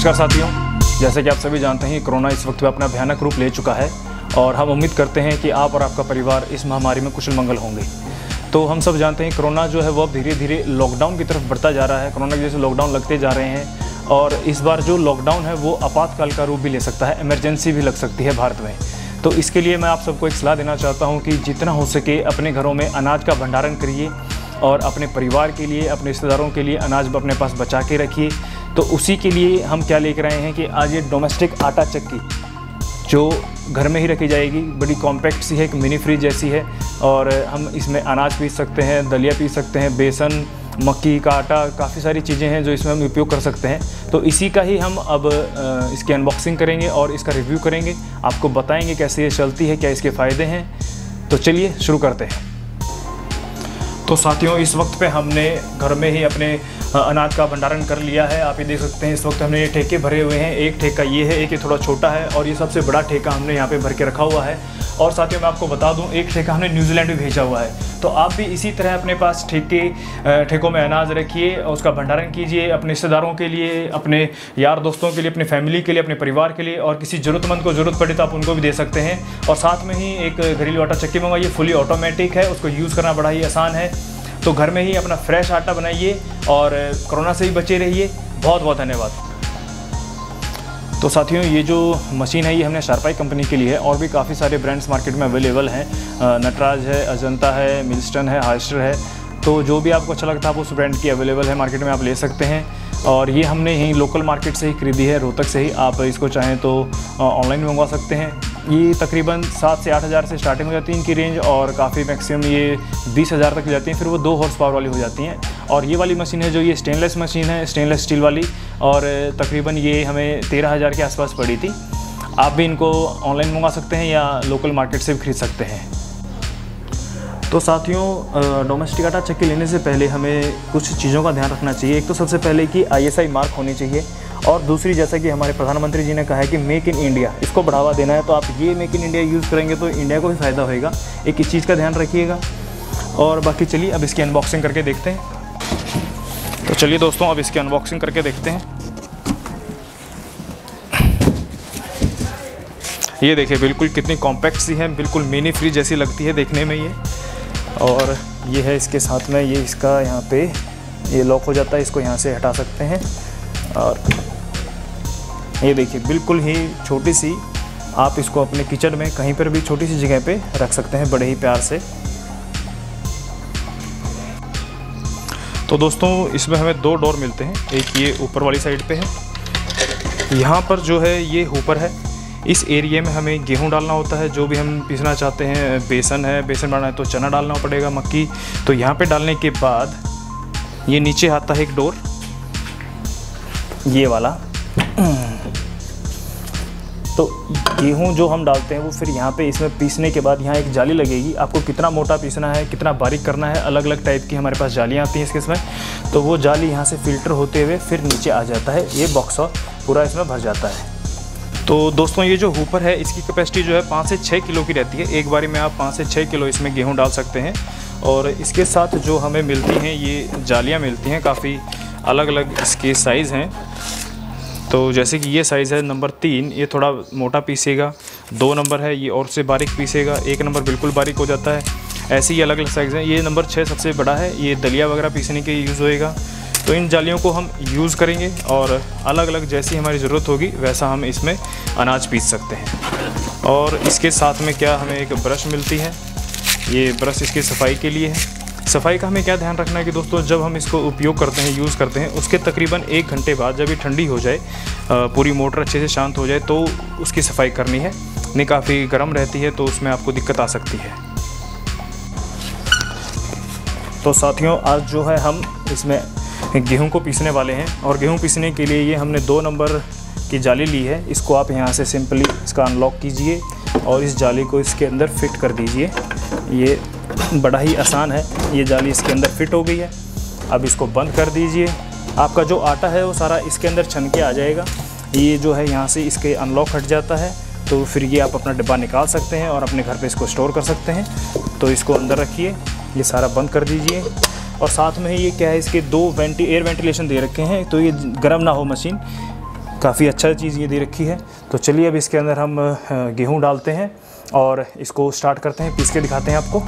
नमस्कार साथियों, जैसे कि आप सभी जानते हैं कोरोना इस वक्त में अपना भयानक रूप ले चुका है और हम उम्मीद करते हैं कि आप और आपका परिवार इस महामारी में कुशल मंगल होंगे। तो हम सब जानते हैं कोरोना जो है वो धीरे धीरे लॉकडाउन की तरफ बढ़ता जा रहा है। कोरोना की वजह से लॉकडाउन लगते जा रहे हैं और इस बार जो लॉकडाउन है वो आपातकाल का रूप भी ले सकता है, इमरजेंसी भी लग सकती है भारत में। तो इसके लिए मैं आप सबको एक सलाह देना चाहता हूँ कि जितना हो सके अपने घरों में अनाज का भंडारण करिए और अपने परिवार के लिए, अपने रिश्तेदारों के लिए अनाज अपने पास बचा के रखिए। तो उसी के लिए हम क्या लेकर आए हैं कि आज ये डोमेस्टिक आटा चक्की जो घर में ही रखी जाएगी, बड़ी कॉम्पैक्ट सी है, एक मिनी फ्रिज जैसी है और हम इसमें अनाज पीस सकते हैं, दलिया पीस सकते हैं, बेसन, मक्की का आटा, काफ़ी सारी चीज़ें हैं जो इसमें हम उपयोग कर सकते हैं। तो इसी का ही हम अब इसकी अनबॉक्सिंग करेंगे और इसका रिव्यू करेंगे, आपको बताएंगे कैसे ये चलती है, क्या इसके फ़ायदे हैं। तो चलिए शुरू करते हैं। तो साथियों, इस वक्त पे हमने घर में ही अपने अनाज का भंडारण कर लिया है। आप ये देख सकते हैं इस वक्त हमने ये ठेके भरे हुए हैं। एक ठेका ये है, एक ये थोड़ा छोटा है और ये सबसे बड़ा ठेका हमने यहाँ पे भर के रखा हुआ है। और साथियों मैं आपको बता दूं, एक ठेका हमने न्यूजीलैंड भी भेजा हुआ है। तो आप भी इसी तरह अपने पास ठेकों में अनाज रखिए और उसका भंडारण कीजिए अपने रिश्तेदारों के लिए, अपने यार दोस्तों के लिए, अपने फैमिली के लिए, अपने परिवार के लिए, और किसी ज़रूरतमंद को ज़रूरत पड़े तो आप उनको भी दे सकते हैं। और साथ में ही एक घरेलू आटा चक्की मंगाइए, फुली ऑटोमेटिक है, उसको यूज़ करना बड़ा ही आसान है। तो घर में ही अपना फ्रेश आटा बनाइए और कोरोना से ही बचे रहिए। बहुत बहुत धन्यवाद। तो साथियों, ये जो मशीन है ये हमने शार्पाई कंपनी के लिए है और भी काफ़ी सारे ब्रांड्स मार्केट में अवेलेबल हैं। नटराज है, अजंता है, मिल्स्टन है, हाइस्टर है। तो जो भी आपको अच्छा लगता है आप उस ब्रांड की अवेलेबल है मार्केट में, आप ले सकते हैं। और ये हमने यहीं लोकल मार्केट से ही खरीदी है, रोहतक से ही। आप इसको चाहें तो ऑनलाइन मंगवा सकते हैं। ये तकरीबन 7 से 8 हज़ार से स्टार्टिंग हो जाती है इनकी रेंज और काफ़ी मैक्सिमम ये 20 हज़ार तक जाती हैं। फिर वो 2 हॉर्स पावर वाली हो जाती हैं। और ये वाली मशीन है जो ये स्टेनलेस मशीन है, स्टेनलेस स्टील वाली, और तकरीबन ये हमें 13 हज़ार के आसपास पड़ी थी। आप भी इनको ऑनलाइन मंगवा सकते हैं या लोकल मार्केट से भी खरीद सकते हैं। तो साथियों, डोमेस्टिक आटा चक्की लेने से पहले हमें कुछ चीज़ों का ध्यान रखना चाहिए। एक तो सबसे पहले कि ISI मार्क होनी चाहिए और दूसरी, जैसा कि हमारे प्रधानमंत्री जी ने कहा है कि मेक इन इंडिया, इसको बढ़ावा देना है। तो आप ये मेक इन इंडिया यूज़ करेंगे तो इंडिया को भी फ़ायदा होएगा। एक इस चीज़ का ध्यान रखिएगा। और बाकी चलिए अब इसकी अनबॉक्सिंग करके देखते हैं। तो चलिए दोस्तों, अब इसकी अनबॉक्सिंग करके देखते हैं। ये देखिए बिल्कुल कितनी कॉम्पैक्ट सी है, बिल्कुल मिनी फ्रिज जैसी लगती है देखने में ये। और ये है इसके साथ में, ये इसका यहाँ पे ये लॉक हो जाता है, इसको यहाँ से हटा सकते हैं। और ये देखिए बिल्कुल ही छोटी सी, आप इसको अपने किचन में कहीं पर भी छोटी सी जगह पे रख सकते हैं बड़े ही प्यार से। तो दोस्तों, इसमें हमें 2 डोर मिलते हैं। एक ये ऊपर वाली साइड पे है, यहाँ पर जो है ये ऊपर है। इस एरिया में हमें गेहूं डालना होता है, जो भी हम पीसना चाहते हैं। बेसन है, बेसन बनाना है तो चना डालना पड़ेगा, मक्की। तो यहाँ पे डालने के बाद ये नीचे आता है एक डोर, ये वाला। तो गेहूं जो हम डालते हैं वो फिर यहाँ पे इसमें पीसने के बाद यहाँ एक जाली लगेगी। आपको कितना मोटा पीसना है, कितना बारीक करना है, अलग अलग टाइप की हमारे पास जालियाँ आती हैं इसमें। तो वो जाली यहाँ से फ़िल्टर होते हुए फिर नीचे आ जाता है, ये बॉक्स और पूरा इसमें भर जाता है। तो दोस्तों, ये जो हुपर है इसकी कैपेसिटी जो है 5 से 6 किलो की रहती है। एक बारी में आप 5 से 6 किलो इसमें गेहूं डाल सकते हैं। और इसके साथ जो हमें मिलती हैं ये जालियां मिलती हैं, काफ़ी अलग अलग इसके साइज़ हैं। तो जैसे कि ये साइज़ है नंबर 3, ये थोड़ा मोटा पीसेगा। 2 नंबर है ये और से बारीक पीसेगा। 1 नंबर बिल्कुल बारीक हो जाता है। ऐसे ही अलग अलग साइज़ हैं। ये नंबर 6 सबसे बड़ा है, ये दलिया वगैरह पीसने के यूज़ होएगा। तो इन जालियों को हम यूज़ करेंगे और अलग अलग जैसी हमारी ज़रूरत होगी वैसा हम इसमें अनाज पीस सकते हैं। और इसके साथ में क्या हमें एक ब्रश मिलती है, ये ब्रश इसकी सफाई के लिए है। सफाई का हमें क्या ध्यान रखना है कि दोस्तों, जब हम इसको उपयोग करते हैं, यूज़ करते हैं, उसके तकरीबन 1 घंटे बाद जब ये ठंडी हो जाए, पूरी मोटर अच्छे से शांत हो जाए, तो उसकी सफाई करनी है। नहीं काफ़ी गर्म रहती है तो उसमें आपको दिक्कत आ सकती है। तो साथियों, आज जो है हम इसमें गेहूं को पीसने वाले हैं और गेहूं पीसने के लिए ये हमने 2 नंबर की जाली ली है। इसको आप यहाँ से सिंपली इसका अनलॉक कीजिए और इस जाली को इसके अंदर फिट कर दीजिए। ये बड़ा ही आसान है, ये जाली इसके अंदर फिट हो गई है। अब इसको बंद कर दीजिए। आपका जो आटा है वो सारा इसके अंदर छन के आ जाएगा। ये जो है यहाँ से इसके अनलॉक हट जाता है, तो फिर ये आप अपना डिब्बा निकाल सकते हैं और अपने घर पे इसको स्टोर कर सकते हैं। तो इसको अंदर रखिए, ये सारा बंद कर दीजिए। और साथ में ये क्या है, इसके 2 एयर वेंटिलेशन दे रखे हैं, तो ये गर्म ना हो मशीन। काफ़ी अच्छा चीज़ ये दे रखी है। तो चलिए अब इसके अंदर हम गेहूँ डालते हैं और इसको स्टार्ट करते हैं, पीस के दिखाते हैं आपको।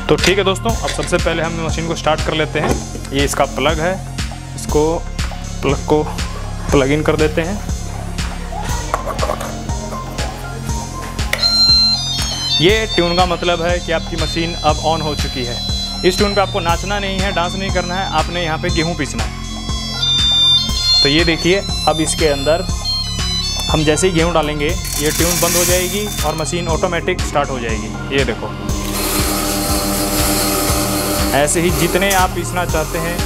तो ठीक है दोस्तों, अब सबसे पहले हम मशीन को स्टार्ट कर लेते हैं। ये इसका प्लग है, इसको प्लग को प्लग इन कर देते हैं। ये ट्यून का मतलब है कि आपकी मशीन अब ऑन हो चुकी है। इस ट्यून पे आपको नाचना नहीं है, डांस नहीं करना है, आपने यहाँ पे गेहूँ पीसना है। तो ये देखिए, अब इसके अंदर हम जैसे ही गेहूँ डालेंगे ये ट्यून बंद हो जाएगी और मशीन ऑटोमेटिक स्टार्ट हो जाएगी। ये देखो, ऐसे ही जितने आप पीसना चाहते हैं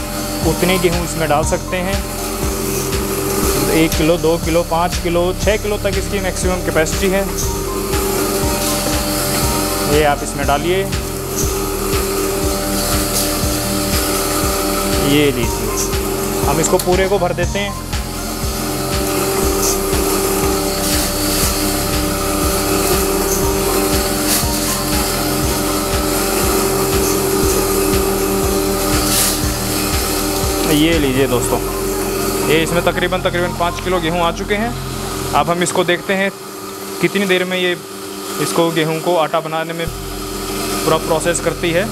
उतने गेहूँ इसमें डाल सकते हैं। 1 किलो, 2 किलो, 5 किलो, 6 किलो तक इसकी मैक्सिमम कैपेसिटी है। ये आप इसमें डालिए, ये लीजिए। हम इसको पूरे को भर देते हैं। ये लीजिए दोस्तों, ये इसमें तकरीबन 5 किलो गेहूँ आ चुके हैं। अब हम इसको देखते हैं कितनी देर में ये इसको गेहूँ को आटा बनाने में पूरा प्रोसेस करती है।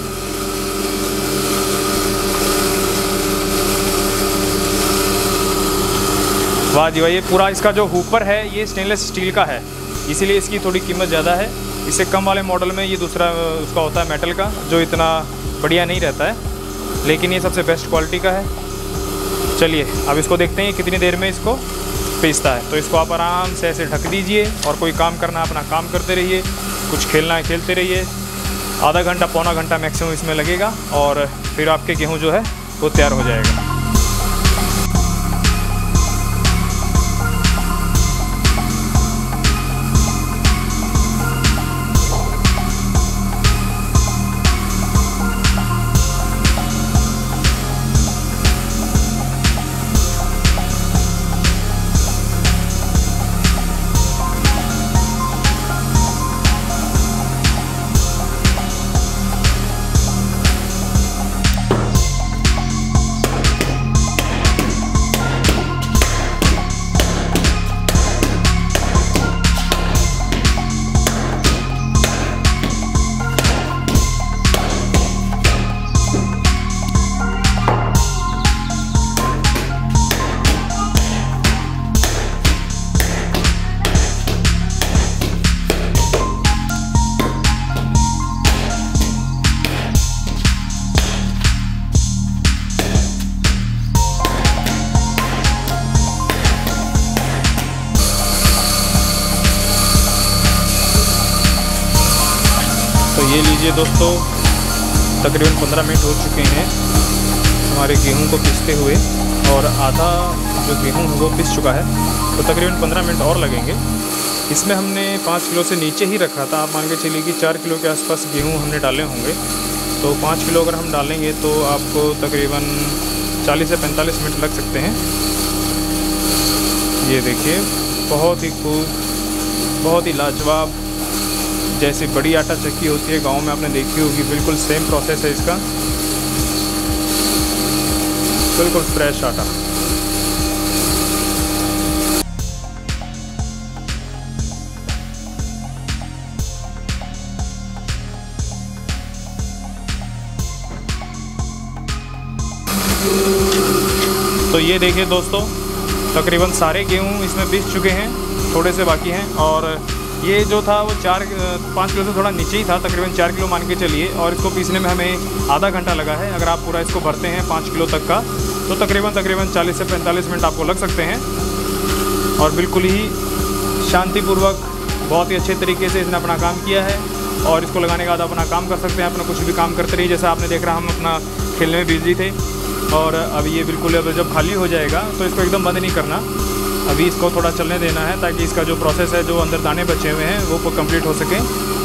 वाह जी वाह, ये पूरा इसका जो हुपर है ये स्टेनलेस स्टील का है, इसीलिए इसकी थोड़ी कीमत ज़्यादा है। इससे कम वाले मॉडल में ये दूसरा उसका होता है मेटल का, जो इतना बढ़िया नहीं रहता है, लेकिन ये सबसे बेस्ट क्वालिटी का है। चलिए अब इसको देखते हैं कितनी देर में इसको पीसता है। तो इसको आप आराम से ऐसे ढक दीजिए और कोई काम करना अपना काम करते रहिए, कुछ खेलना है खेलते रहिए। आधा घंटा पौना घंटा मैक्सिमम इसमें लगेगा और फिर आपके गेहूँ जो है वो तैयार हो जाएगा। तो ये लीजिए दोस्तों, तकरीबन 15 मिनट हो चुके हैं हमारे गेहूं को पीसते हुए और आधा जो गेहूं है वो पीस चुका है। तो तकरीबन 15 मिनट और लगेंगे। इसमें हमने 5 किलो से नीचे ही रखा था। आप मान के चलिए कि 4 किलो के आसपास गेहूं हमने डाले होंगे। तो 5 किलो अगर हम डालेंगे तो आपको तकरीबन 40 से 45 मिनट लग सकते हैं। ये देखिए, बहुत ही खूब, बहुत ही लाजवाब, जैसे बड़ी आटा चक्की होती है गांव में आपने देखी होगी, बिल्कुल सेम प्रोसेस है इसका, बिल्कुल फ्रेश आटा। तो ये देखिए दोस्तों, तकरीबन सारे गेहूँ इसमें पीस चुके हैं, थोड़े से बाकी हैं। और ये जो था वो 5 किलो से थोड़ा नीचे ही था, तकरीबन 4 किलो मान के चलिए। और इसको पीसने में हमें आधा घंटा लगा है। अगर आप पूरा इसको भरते हैं 5 किलो तक का तो तकरीबन 40 से 45 मिनट आपको लग सकते हैं। और बिल्कुल ही शांतिपूर्वक, बहुत ही अच्छे तरीके से इसने अपना काम किया है। और इसको लगाने के बाद अपना काम कर सकते हैं, अपना कुछ भी काम करते रहिए। जैसा आपने देख रहा, हम अपना खेलने में बिजी थे और अब ये बिल्कुल अब जब खाली हो जाएगा तो इसको एकदम बंद नहीं करना, अभी इसको थोड़ा चलने देना है ताकि इसका जो प्रोसेस है, जो अंदर दाने बचे हुए हैं वो कंप्लीट हो सके,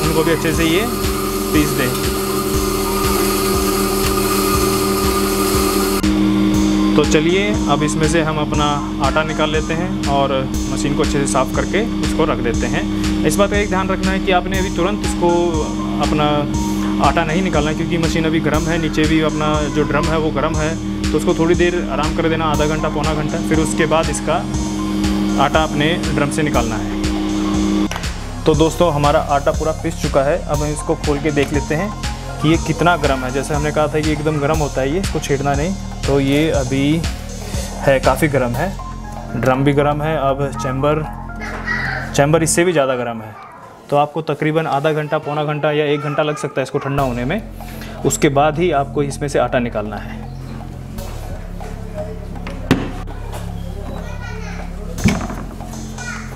उनको भी अच्छे से ये पीस दें। तो चलिए अब इसमें से हम अपना आटा निकाल लेते हैं और मशीन को अच्छे से साफ़ करके इसको रख देते हैं। इस बात का एक ध्यान रखना है कि आपने अभी तुरंत इसको अपना आटा नहीं निकालना, क्योंकि मशीन अभी गर्म है, नीचे भी अपना जो ड्रम है वो गर्म है। तो उसको थोड़ी देर आराम कर देना, आधा घंटा पौना घंटा। फिर उसके बाद इसका आटा अपने ड्रम से निकालना है। तो दोस्तों हमारा आटा पूरा पिस चुका है। अब हम इसको खोल के देख लेते हैं कि ये कितना गर्म है। जैसे हमने कहा था कि एकदम गर्म होता है ये, इसको छेड़ना नहीं। तो ये अभी है, काफ़ी गर्म है। ड्रम भी गर्म है। अब चैम्बर इससे भी ज़्यादा गर्म है। तो आपको तकरीबन आधा घंटा पौना घंटा या 1 घंटा लग सकता है इसको ठंडा होने में। उसके बाद ही आपको इसमें से आटा निकालना है।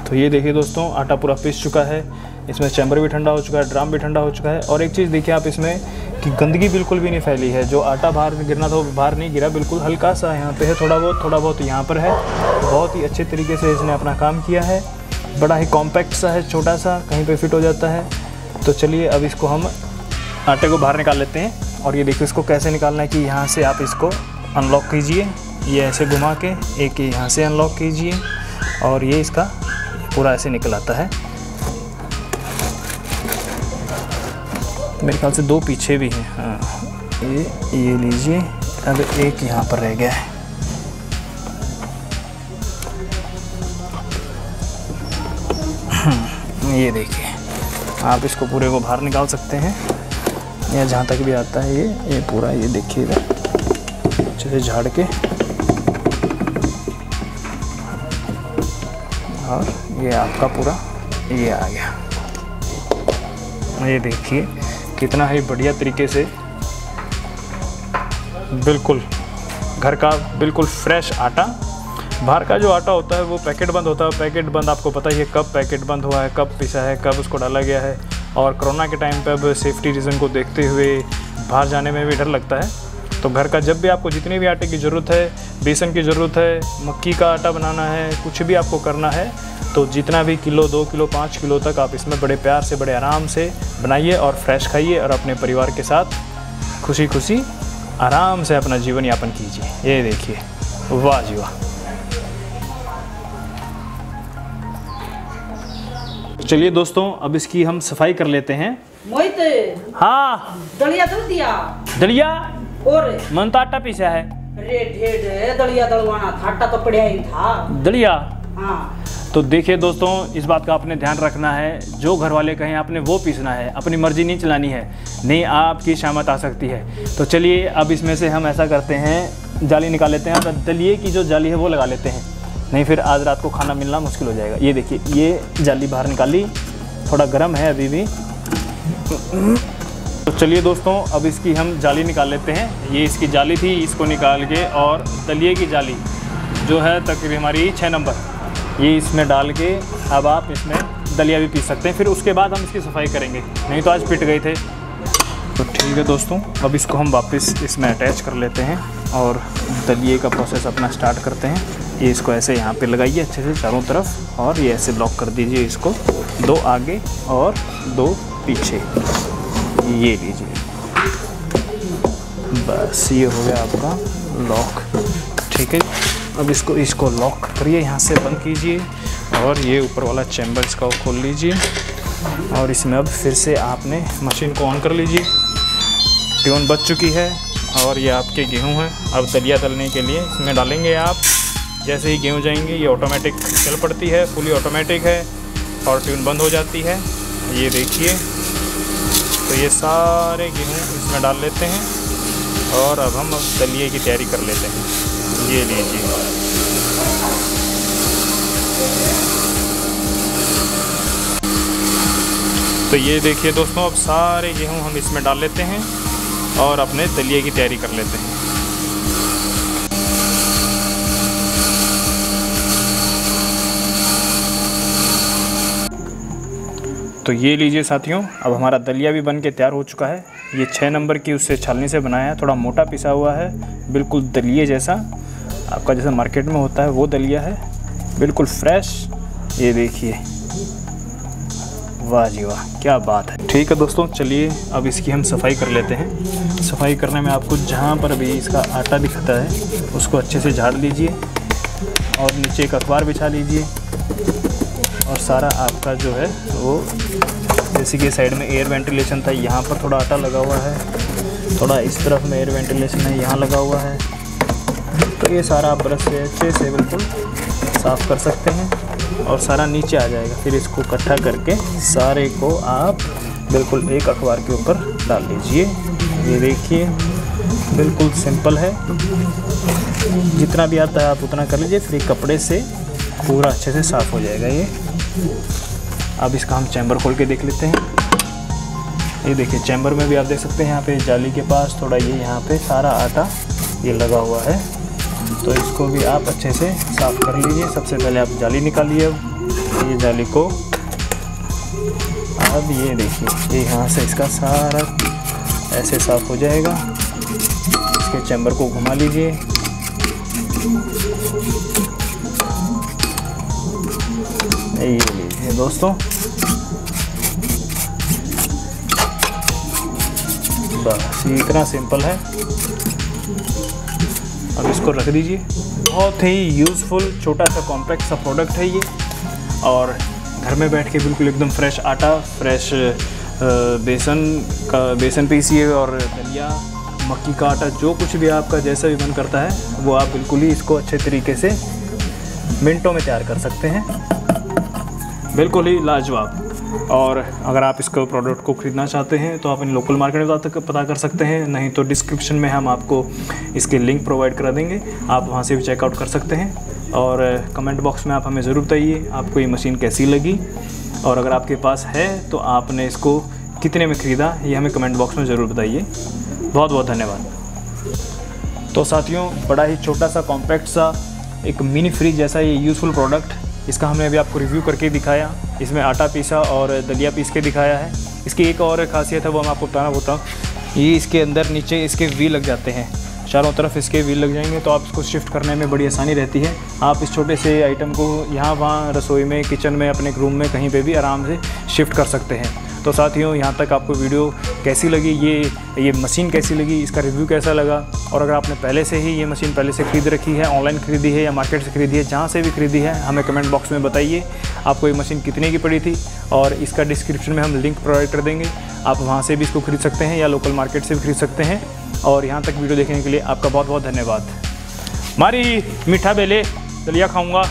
तो ये देखिए दोस्तों, आटा पूरा पिस चुका है। इसमें चैम्बर भी ठंडा हो चुका है, ड्रम भी ठंडा हो चुका है। और एक चीज़ देखिए आप इसमें कि गंदगी बिल्कुल भी नहीं फैली है। जो आटा बाहर गिरना था वो बाहर नहीं गिरा, बिल्कुल हल्का सा यहाँ पे है, थोड़ा बहुत यहाँ पर है। बहुत ही अच्छे तरीके से इसने अपना काम किया है। बड़ा ही कॉम्पैक्ट सा है, छोटा सा, कहीं पे फिट हो जाता है। तो चलिए अब इसको हम आटे को बाहर निकाल लेते हैं। और ये देखिए इसको कैसे निकालना है कि यहाँ से आप इसको अनलॉक कीजिए, ये ऐसे घुमा के एक यहाँ से अनलॉक कीजिए और ये इसका पूरा ऐसे निकल आता है। मेरे ख्याल से 2 पीछे भी हैं। हाँ, ये लीजिए। अब एक यहाँ पर रह गया है। ये देखिए, आप इसको पूरे को बाहर निकाल सकते हैं या जहाँ तक भी आता है ये पूरा, ये देखिएगा अच्छे से झाड़ के। और ये आपका पूरा ये आ गया। ये देखिए कितना ही बढ़िया तरीके से, बिल्कुल घर का बिल्कुल फ्रेश आटा। बाहर का जो आटा होता है वो पैकेट बंद होता है। पैकेट बंद आपको पता ही है कब पैकेट बंद हुआ है, कब पिसा है, कब उसको डाला गया है। और कोरोना के टाइम पे अब सेफ्टी रीज़न को देखते हुए बाहर जाने में भी डर लगता है। तो घर का जब भी आपको जितने भी आटे की ज़रूरत है, बेसन की ज़रूरत है, मक्की का आटा बनाना है, कुछ भी आपको करना है, तो जितना भी किलो 2 किलो 5 किलो तक आप इसमें बड़े प्यार से बड़े आराम से बनाइए और फ्रेश खाइए और अपने परिवार के साथ खुशी खुशी आराम से अपना जीवन यापन कीजिए। ये देखिए, वाह जी वाह। चलिए दोस्तों अब इसकी हम सफाई कर लेते हैं। मोहित, हाँ दलिया दल दिया। दलिया और मन तो आटा पीसा है। अरे ढेर दलिया दलवाना था, आटा तो पड़ा ही था। दलिया, हाँ। तो देखिए दोस्तों, इस बात का आपने ध्यान रखना है, जो घर वाले कहें आपने वो पीसना है, अपनी मर्जी नहीं चलानी है, नहीं आपकी शामत आ सकती है। तो चलिए अब इसमें से हम ऐसा करते हैं, जाली निकाल लेते हैं और दलिये की जो जाली है वो लगा लेते हैं, नहीं फिर आज रात को खाना मिलना मुश्किल हो जाएगा। ये देखिए, ये जाली बाहर निकाली, थोड़ा गर्म है अभी भी। तो चलिए दोस्तों अब इसकी हम जाली निकाल लेते हैं। ये इसकी जाली थी, इसको निकाल के, और दलिये की जाली जो है तकरीबन हमारी 6 नंबर, ये इसमें डाल के अब आप इसमें दलिया भी पीस सकते हैं। फिर उसके बाद हम इसकी सफाई करेंगे, नहीं तो आज पिट गए थे। तो ठीक है दोस्तों, अब इसको हम वापस इसमें अटैच कर लेते हैं और दलिये का प्रोसेस अपना स्टार्ट करते हैं। ये इसको ऐसे यहाँ पे लगाइए अच्छे से चारों तरफ, और ये ऐसे लॉक कर दीजिए इसको, 2 आगे और 2 पीछे। ये लीजिए, बस ये हो गया आपका लॉक। ठीक है, अब इसको लॉक करिए, यहाँ से बंद कीजिए और ये ऊपर वाला चैम्बर इसका खोल लीजिए और इसमें अब फिर से आपने मशीन को ऑन कर लीजिए। ट्यून बज चुकी है और ये आपके गेहूं हैं। अब दलिया तलने के लिए इसमें डालेंगे आप। जैसे ही गेहूं जाएंगे ये ऑटोमेटिक चल पड़ती है, फुली ऑटोमेटिक है और ट्यून बंद हो जाती है। ये देखिए, तो ये सारे गेहूं इसमें डाल लेते हैं और अब हम दलिये की तैयारी कर लेते हैं। ये लीजिए, तो ये देखिए दोस्तों, अब सारे गेहूं हम इसमें डाल लेते हैं और अपने दलिये की तैयारी कर लेते हैं। तो ये लीजिए साथियों, अब हमारा दलिया भी बन के तैयार हो चुका है। ये 6 नंबर की उससे छालनी से बनाया है, थोड़ा मोटा पिसा हुआ है, बिल्कुल दलिये जैसा, आपका जैसा मार्केट में होता है वो दलिया है, बिल्कुल फ्रेश। ये देखिए, वाह जी वाह, क्या बात है। ठीक है दोस्तों, चलिए अब इसकी हम सफाई कर लेते हैं। सफाई करने में आपको जहाँ पर भी इसका आटा दिखता है उसको अच्छे से झाड़ लीजिए और नीचे एक अखबार बिछा लीजिए और सारा आपका जो है वो, जैसे कि साइड में एयर वेंटिलेशन था, यहाँ पर थोड़ा आटा लगा हुआ है, थोड़ा इस तरफ में एयर वेंटिलेशन है, यहाँ लगा हुआ है, तो ये सारा आप ब्रश से अच्छे से बिल्कुल साफ़ कर सकते हैं और सारा नीचे आ जाएगा। फिर इसको इकट्ठा करके सारे को आप बिल्कुल एक अखबार के ऊपर डाल लीजिए। ये देखिए बिल्कुल सिंपल है। जितना भी आता है आप उतना कर लीजिए, फिर कपड़े से पूरा अच्छे से साफ़ हो जाएगा ये। अब इसका हम चैम्बर खोल के देख लेते हैं। ये देखिए चैम्बर में भी आप देख सकते हैं यहाँ पे जाली के पास थोड़ा ये यहाँ पे सारा आटा ये लगा हुआ है, तो इसको भी आप अच्छे से साफ़ कर लीजिए। सबसे पहले आप जाली निकालिए। अब ये जाली को अब ये देखिए ये यहाँ से इसका सारा ऐसे साफ़ हो जाएगा। इसके चैम्बर को घुमा लीजिए। ये लीजिए दोस्तों, बस इतना सिंपल है। अब इसको रख दीजिए। बहुत ही यूज़फुल छोटा सा कॉम्पैक्ट सा प्रोडक्ट है ये, और घर में बैठ के बिल्कुल एकदम फ्रेश आटा, फ्रेश बेसन पीसिए और दलिया, मक्की का आटा, जो कुछ भी आपका जैसा भी मन करता है वो आप बिल्कुल ही इसको अच्छे तरीके से मिनटों में तैयार कर सकते हैं। बिल्कुल ही लाजवाब। और अगर आप इसको प्रोडक्ट को ख़रीदना चाहते हैं तो आप इन लोकल मार्केट में पता कर सकते हैं, नहीं तो डिस्क्रिप्शन में हम आपको इसके लिंक प्रोवाइड करा देंगे, आप वहां से भी चेकआउट कर सकते हैं। और कमेंट बॉक्स में आप हमें ज़रूर बताइए आपको ये मशीन कैसी लगी, और अगर आपके पास है तो आपने इसको कितने में ख़रीदा ये हमें कमेंट बॉक्स में ज़रूर बताइए। बहुत बहुत धन्यवाद। तो साथियों, बड़ा ही छोटा सा कॉम्पैक्ट सा एक मिनी फ्रिज जैसा ये यूज़फुल प्रोडक्ट, इसका हमने अभी आपको रिव्यू करके दिखाया। इसमें आटा पीसा और दलिया पीस के दिखाया है। इसकी एक और खासियत है वो मैं आपको बताना होता हूँ। ये इसके अंदर नीचे इसके व्हील लग जाते हैं, चारों तरफ इसके व्हील लग जाएंगे, तो आप इसको शिफ्ट करने में बड़ी आसानी रहती है। आप इस छोटे से आइटम को यहाँ वहाँ रसोई में, किचन में, अपने रूम में कहीं पे भी आराम से शिफ्ट कर सकते हैं। तो साथियों, यहाँ तक आपको वीडियो कैसी लगी, ये मशीन कैसी लगी, इसका रिव्यू कैसा लगा, और अगर आपने पहले से ही ये मशीन पहले से ख़रीद रखी है, ऑनलाइन ख़रीदी है या मार्केट से ख़रीदी है, जहाँ से भी ख़रीदी है, हमें कमेंट बॉक्स में बताइए आपको ये मशीन कितने की पड़ी थी, और इसका डिस्क्रिप्शन में हम लिंक प्रोवाइड कर देंगे। आप वहाँ से भी इसको खरीद सकते हैं या लोकल मार्केट से भी खरीद सकते हैं। और यहाँ तक वीडियो देखने के लिए आपका बहुत बहुत धन्यवाद। मारी मीठा बेले दलिया खाऊँगा।